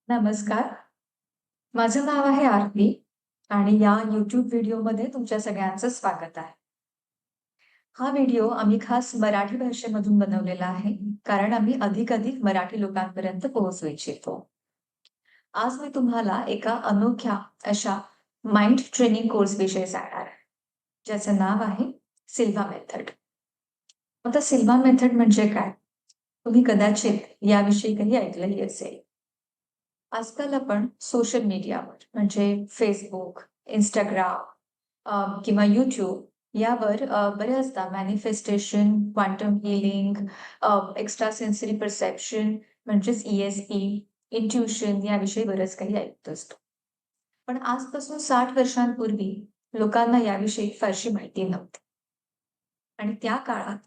नमस्कार. माझं नाव आहे आरती आणि या YouTube व्हिडिओमध्ये तुमच्या सगळ्यांचं स्वागत आहे. हा व्हिडिओ आम्ही खास मराठी भाषेमधून बनवलेला आहे, कारण आम्ही अधिकाधिक मराठी लोकांपर्यंत पोहोचू इच्छितो. आज मी तुम्हाला एका अनोख्या अशा माइंड ट्रेनिंग कोर्सविषयी सांगणार आहे, ज्याचं नाव आहे सिल्वा मेथड. आता सिल्वा मेथड म्हणजे काय? तुम्ही कदाचित याविषयी काही ऐकलंही असेल. आजकाल आपण सोशल मीडियावर म्हणजे Facebook, Instagram किंवा YouTube यावर बऱ्याचदा manifestation, quantum healing, extra sensory perception म्हणजेच ESP, इंट्युशन याविषयी बरंच काही ऐकत असतो. पण आजपासून 60 वर्षांपूर्वी लोकांना याविषयी फारशी माहिती नव्हती. आणि त्या काळात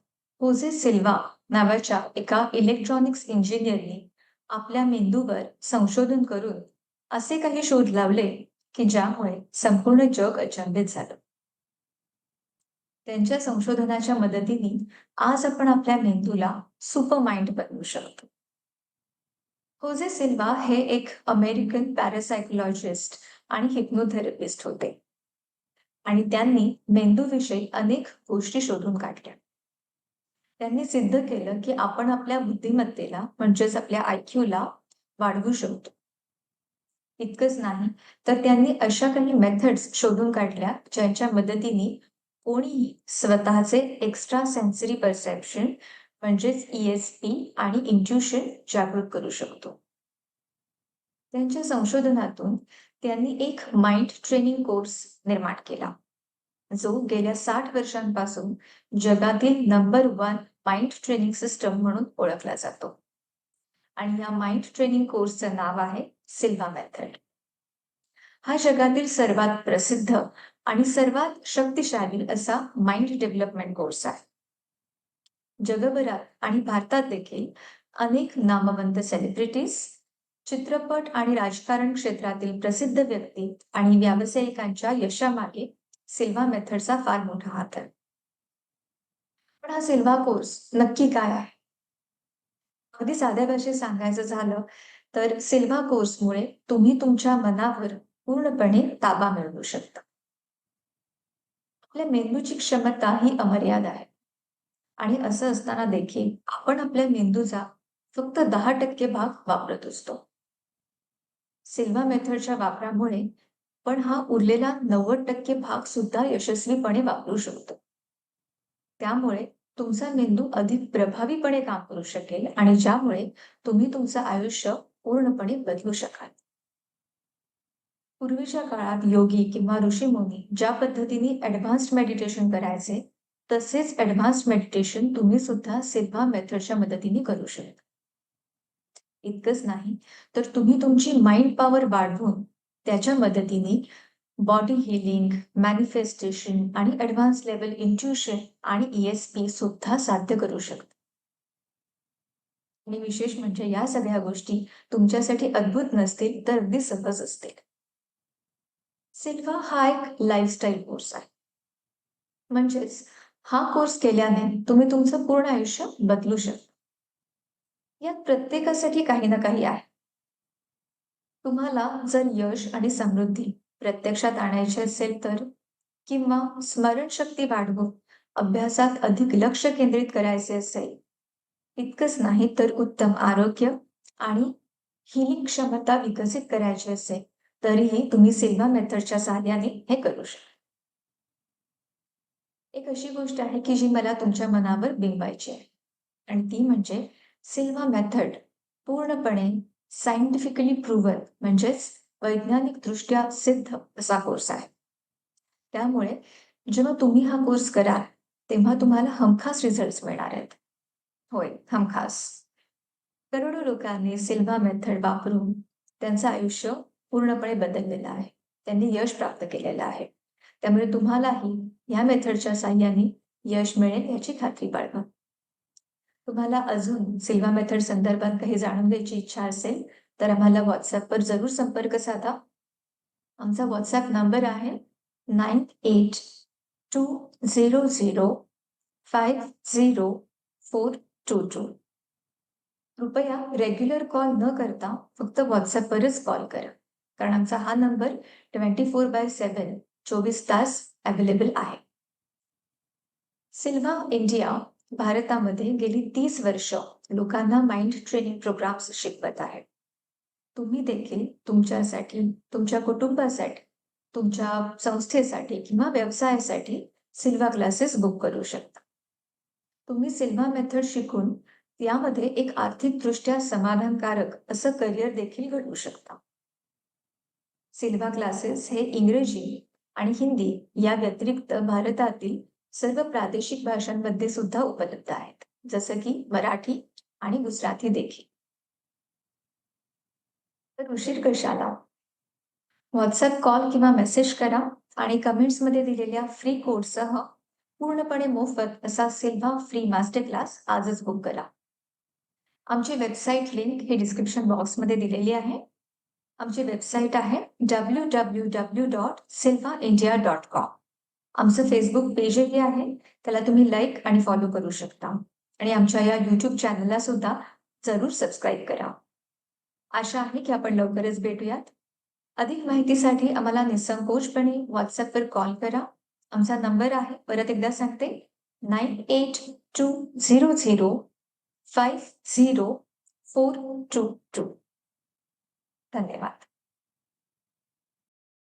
होजे सिल्वा नावाच्या एका इलेक्ट्रॉनिक्स इंजिनियरनी आपल्या मेंदूवर संशोधन करून असे काही शोध लावले की ज्यामुळे संपूर्ण जग अचंबित झालं. त्यांच्या संशोधनाच्या मदतीने आज आपण आपल्या मेंदूला सुपर माइंड बनवू शकतो. होजे सिल्वा हे एक अमेरिकन पॅरासायकोलॉजिस्ट आणि हिप्नोथेरपिस्ट होते आणि त्यांनी मेंदूविषयी अनेक गोष्टी शोधून काढल्या. त्यांनी सिद्ध केलं की आपण आपल्या बुद्धिमत्तेला म्हणजेच आपल्या IQला वाढवू शकतो. इतकंच नाही, तर त्यांनी अशा काही मेथड्स शोधून काढल्या ज्यांच्या मदतीने कोणीही स्वतःचे एक्स्ट्रा सेन्सरी परसेप्शन म्हणजेच ESP आणि इंट्युशन जागृत करू शकतो. त्यांच्या संशोधनातून त्यांनी एक माइंड ट्रेनिंग कोर्स निर्माण केला, जो गेल्या 60 वर्षांपासून जगातील नंबर 1 माइंड ट्रेनिंग सिस्टम म्हणून ओळखला जातो. आणि या माइंड ट्रेनिंग कोर्सचं नाव आहे सिल्वा मेथड. हा जगातील सर्वात प्रसिद्ध आणि सर्वात शक्तिशाली असा माइंड डेव्हलपमेंट कोर्स आहे. जगभरात आणि भारतात देखील अनेक नामवंत सेलिब्रिटीज, चित्रपट आणि राजकारण क्षेत्रातील प्रसिद्ध व्यक्ती आणि व्यावसायिकांच्या यशामागे सिल्वा मेथडचा फार मोठा हात आहे. पण हा सिल्वा कोर्स नक्की काय आहे? अगदी साध्या भाषेत सांगायचं झालं तर सिल्वा कोर्समुळे तुम्ही तुमच्या मनावर पूर्णपणे ताबा मिळवू शकता. आपल्या मेंदूची क्षमता ही अमर्याद आहे आणि असं असताना देखील आपण आपल्या मेंदूचा फक्त 10% भाग वापरत असतो. सिल्वा मेथडच्या वापरामुळे पण हा उरलेला 90% भाग सुद्धा यशस्वीपणे वापरू शकतो. त्यामुळे तुमचा मेंदू अधिक प्रभावीपणे काम करू शकेल आणि ज्यामुळे तुम्ही तुमचं आयुष्य पूर्णपणे बदलू शकाल. पूर्वीच्या काळात योगी किंवा ऋषीमुनी ज्या पद्धतीने ॲडव्हान्स्ड मेडिटेशन करायचे, तसेच ॲडव्हान्स्ड मेडिटेशन तुम्ही सुद्धा सिल्वा मेथडच्या मदतीने करू शकता. इतकंच नाही, तर तुम्ही तुमची माइंड पॉवर वाढवून त्याच्या मदतीने बॉडी हीलिंग, मॅनिफेस्टेशन आणि ॲडव्हान्स लेव्हल इंट्युशन आणि ESP सुद्धा साध्य करू शकता. आणि विशेष म्हणजे या सगळ्या गोष्टी तुमच्यासाठी अद्भुत नसतील, तर अगदी सहज असतील. सिल्वा हा एक लाईफस्टाईल कोर्स आहे. म्हणजेच हा कोर्स केल्याने तुम्ही तुमचं पूर्ण आयुष्य बदलू शकता. यात प्रत्येकासाठी काही ना काही आहे. तुम्हाला जर यश आणि समृद्धी प्रत्यक्षात आणायची असेल तर, किंवा स्मरणशक्ती वाढवून अभ्यासात अधिक लक्ष केंद्रित करायचे असेल, इतकंच नाही तर उत्तम आरोग्य आणि हीलिंग क्षमता विकसित करायची असेल, तरीही तुम्ही सिल्वा मेथडच्या सहाय्याने हे करू शकता. एक अशी गोष्ट आहे की जी मला तुमच्या मनावर बिंबवायची आहे आणि ती म्हणजे सिल्वा मेथड पूर्णपणे सायंटिफिकली प्रूव्हन म्हणजेच वैज्ञानिकदृष्ट्या सिद्ध असा कोर्स आहे. त्यामुळे जेव्हा तुम्ही हा कोर्स कराल, तेव्हा तुम्हाला हमखास रिझल्ट्स मिळणार आहेत. होय, हमखास. करोडो लोकांनी सिल्वा मेथड वापरून त्यांचं आयुष्य पूर्णपणे बदललेलं आहे. त्यांनी यश प्राप्त केलेलं आहे. त्यामुळे तुम्हालाही या मेथडच्या साहाय्याने यश मिळेल याची खात्री बाळगा. तुम्हाला अजून सिल्वा मेथड संदर्भात काही जाणून घ्यायची इच्छा असेल, तर आम्हाला WhatsAppवर जरूर संपर्क साधा. आमचा WhatsApp नंबर आहे 9820050422. कृपया रेग्युलर कॉल न करता फक्त व्हॉट्सॲपवरच कॉल करा. कारण आमचा हा नंबर 24/7 24 तास अवेलेबल आहे. सिल्व्हा इंडिया भारतामध्ये गेली 30 वर्ष लोकांना माइंड ट्रेनिंग प्रोग्राम्स शिकवत आहे. तुम्ही देखील तुमच्यासाठी, तुमच्या कुटुंबासाठी, तुमच्या संस्थेसाठी किंवा व्यवसायासाठी सिल्व्हा क्लासेस बुक करू शकता. तुम्ही सिल्व्हा मेथड शिकून यामध्ये एक आर्थिकदृष्ट्या समाधानकारक असं करिअर देखील घडवू शकता. सिल्व्हा क्लासेस हे इंग्रजी आणि हिंदी या व्यतिरिक्त भारतातील सर्व प्रादेशिक भाषांमध्ये सुद्धा उपलब्ध आहेत, जसं की मराठी आणि गुजराती देखील. तर उशीर कशाला? व्हॉट्सॲप कॉल किंवा मेसेज करा आणि कमेंट्समध्ये दिलेल्या फ्री कोडसह पूर्णपणे मोफत असा सिल्व्हा फ्री मास्टर क्लास आजच बुक करा. आमची वेबसाईट लिंक ही डिस्क्रिप्शन बॉक्समध्ये दिलेली आहे. आमची वेबसाईट आहे www.silvaindia.com. आमचं फेसबुक पेजही आहे. त्याला तुम्ही लाईक आणि फॉलो करू शकता. आणि आमच्या या YouTube चॅनलला सुद्धा जरूर सबस्क्राईब करा. आशा आहे की आपण लवकरच भेटूयात. अधिक माहितीसाठी आम्हाला निसंकोचपणे WhatsAppवर कॉल करा. आमचा नंबर आहे, परत एकदा सांगते, 9820050422. धन्यवाद.